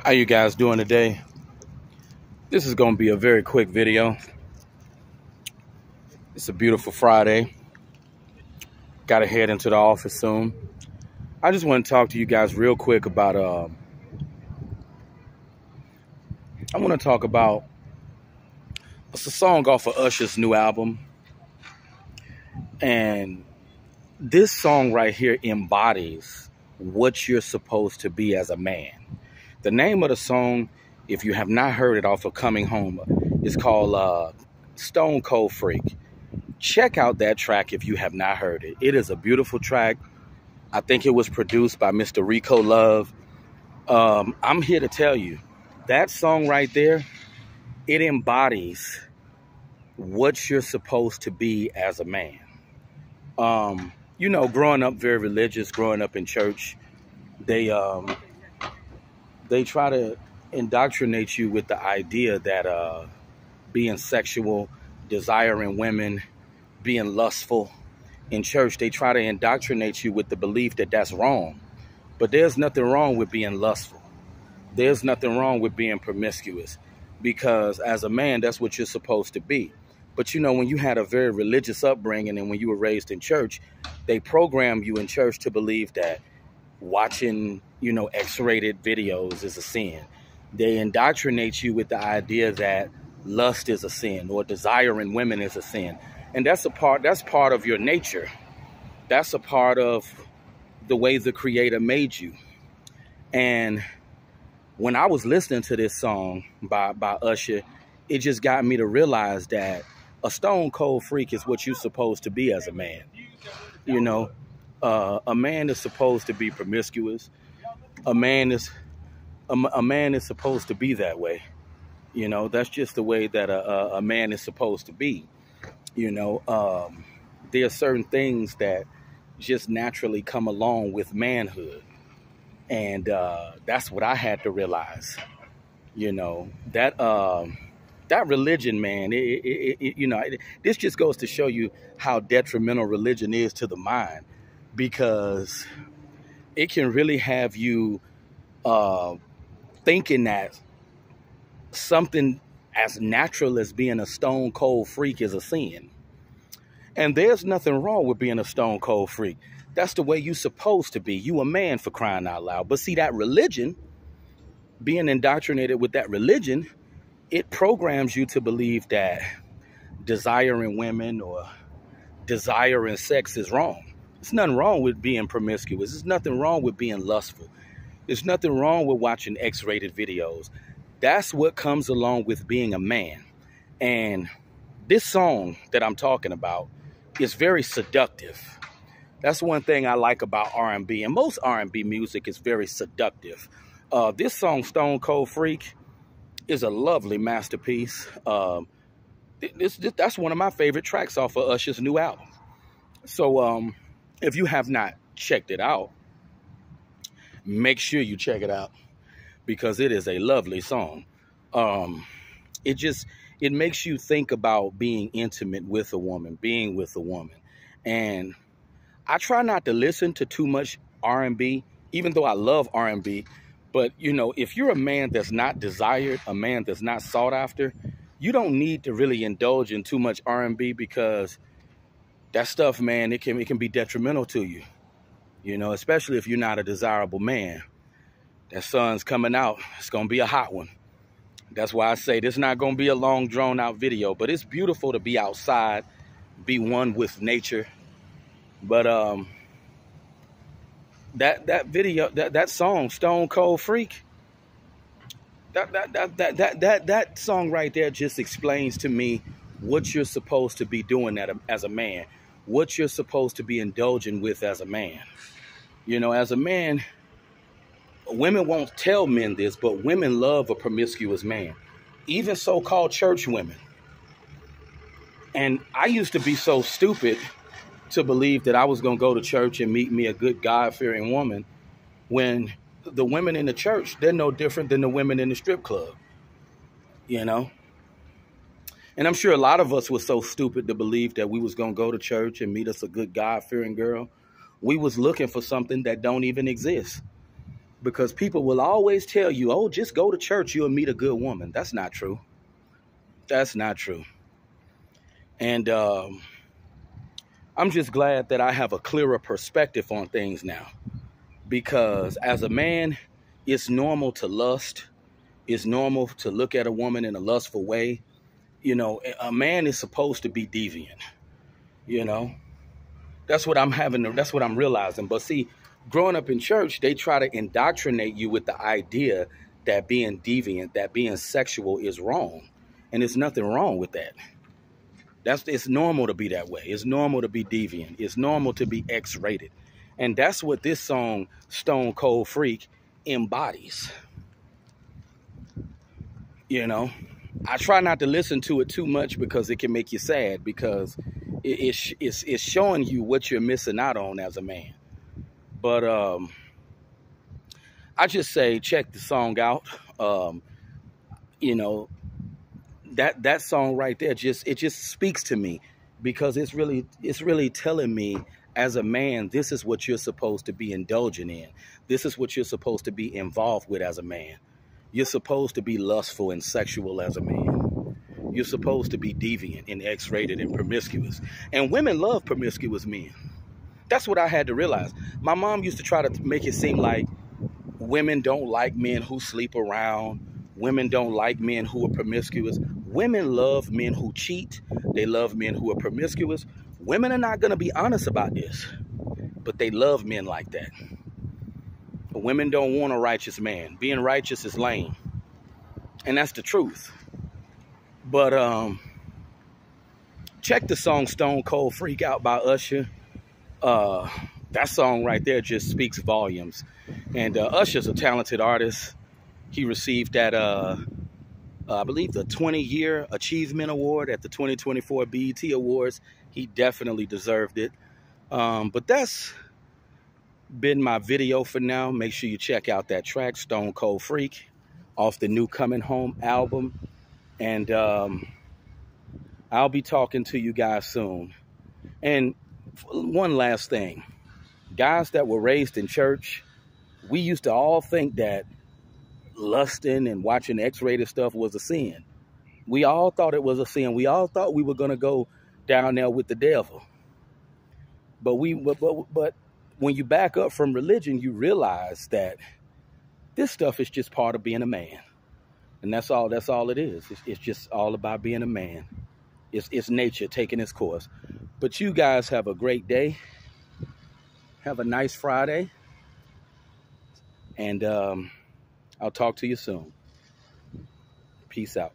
How you guys doing today? This is going to be a very quick video. It's a beautiful Friday. Got to head into the office soon. I just want to talk to you guys real quick about I want to talk about it's a song off of Usher's new album. And this song right here embodies what you're supposed to be as a man. The name of the song, if you have not heard it off of Coming Home, is called Stone Cold Freak. Check out that track if you have not heard it. It is a beautiful track. I think it was produced by Mr. Rico Love. I'm here to tell you, that song right there, it embodies what you're supposed to be as a man. You know, growing up very religious, growing up in church, they try to indoctrinate you with the idea that being sexual, desiring women, being lustful in church, they try to indoctrinate you with the belief that that's wrong. But there's nothing wrong with being lustful. There's nothing wrong with being promiscuous, because as a man, that's what you're supposed to be. But, you know, when you had a very religious upbringing and when you were raised in church, they programmed you in church to believe that watching, you know, X-rated videos is a sin. They indoctrinate you with the idea that lust is a sin or desiring women is a sin. And that's part of your nature. That's a part of the way the Creator made you. And when I was listening to this song by Usher, it just got me to realize that a stone cold freak is what you're supposed to be as a man. You know, a man is supposed to be promiscuous. A man is supposed to be that way. You know, that's just the way that a man is supposed to be. You know, there are certain things that just naturally come along with manhood. And that's what I had to realize. You know, that religion, man, you know, this just goes to show you how detrimental religion is to the mind, because it can really have you thinking that something as natural as being a stone cold freak is a sin. And there's nothing wrong with being a stone cold freak. That's the way you're supposed to be. You a man, for crying out loud. But see, that religion, being indoctrinated with that religion, it programs you to believe that desiring women or desiring sex is wrong. There's nothing wrong with being promiscuous. There's nothing wrong with being lustful. There's nothing wrong with watching X-rated videos. That's what comes along with being a man. And this song that I'm talking about is very seductive. That's one thing I like about R&B. And most R&B music is very seductive. This song, Stone Cold Freak, is a lovely masterpiece. That's one of my favorite tracks off of Usher's new album. So if you have not checked it out, make sure you check it out, because it is a lovely song. It makes you think about being intimate with a woman, being with a woman. And I try not to listen to too much R&B, even though I love R&B. But, you know, if you're a man that's not desired, a man that's not sought after, you don't need to really indulge in too much R&B, because that stuff, man, it can be detrimental to you. You know, especially if you're not a desirable man. That sun's coming out. It's going to be a hot one. That's why I say this is not going to be a long, drawn-out video. But it's beautiful to be outside, be one with nature. But that video, that song, Stone Cold Freak, that song right there just explains to me what you're supposed to be doing as a man, what you're supposed to be indulging with as a man. You know, as a man, women won't tell men this, but women love a promiscuous man, even so-called church women. And I used to be so stupid to believe that I was going to go to church and meet me a good God-fearing woman, when the women in the church, they're no different than the women in the strip club, you know? And I'm sure a lot of us were so stupid to believe that we was going to go to church and meet us a good God-fearing girl. We was looking for something that don't even exist. Because people will always tell you, oh, just go to church, you'll meet a good woman. That's not true. That's not true. And I'm just glad that I have a clearer perspective on things now. Because as a man, it's normal to lust. It's normal to look at a woman in a lustful way. You know, a man is supposed to be deviant. You know, that's what I'm realizing. But see, growing up in church, they try to indoctrinate you with the idea that being deviant, that being sexual is wrong. And there's nothing wrong with that. It's normal to be that way. It's normal to be deviant. It's normal to be X-rated. And that's what this song, Stone Cold Freak, embodies. You know, I try not to listen to it too much because it can make you sad, because it's showing you what you're missing out on as a man. But I just say check the song out. You know, that song right there just speaks to me, because it's really telling me, as a man, this is what you're supposed to be indulging in. This is what you're supposed to be involved with as a man. You're supposed to be lustful and sexual as a man. You're supposed to be deviant and X-rated and promiscuous. And women love promiscuous men. That's what I had to realize. My mom used to try to make it seem like women don't like men who sleep around. Women don't like men who are promiscuous. Women love men who cheat. They love men who are promiscuous. Women are not going to be honest about this, but they love men like that. Women don't want a righteous man. Being righteous is lame. And that's the truth. But check the song Stone Cold Freak out by Usher. That song right there just speaks volumes. And Usher's a talented artist. He received that, I believe, the 20-year Achievement Award at the 2024 BET Awards. He definitely deserved it. But that's been my video for now. Make sure you check out that track, Stone Cold Freak, off the new Coming Home album. And I'll be talking to you guys soon. And one last thing. Guys that were raised in church, we used to all think that lusting and watching X-rated stuff was a sin. We all thought it was a sin. We all thought we were going to go down there with the devil. But when you back up from religion, you realize that this stuff is just part of being a man. And that's all it is. It's just all about being a man. It's nature taking its course. But you guys have a great day. Have a nice Friday. And I'll talk to you soon. Peace out.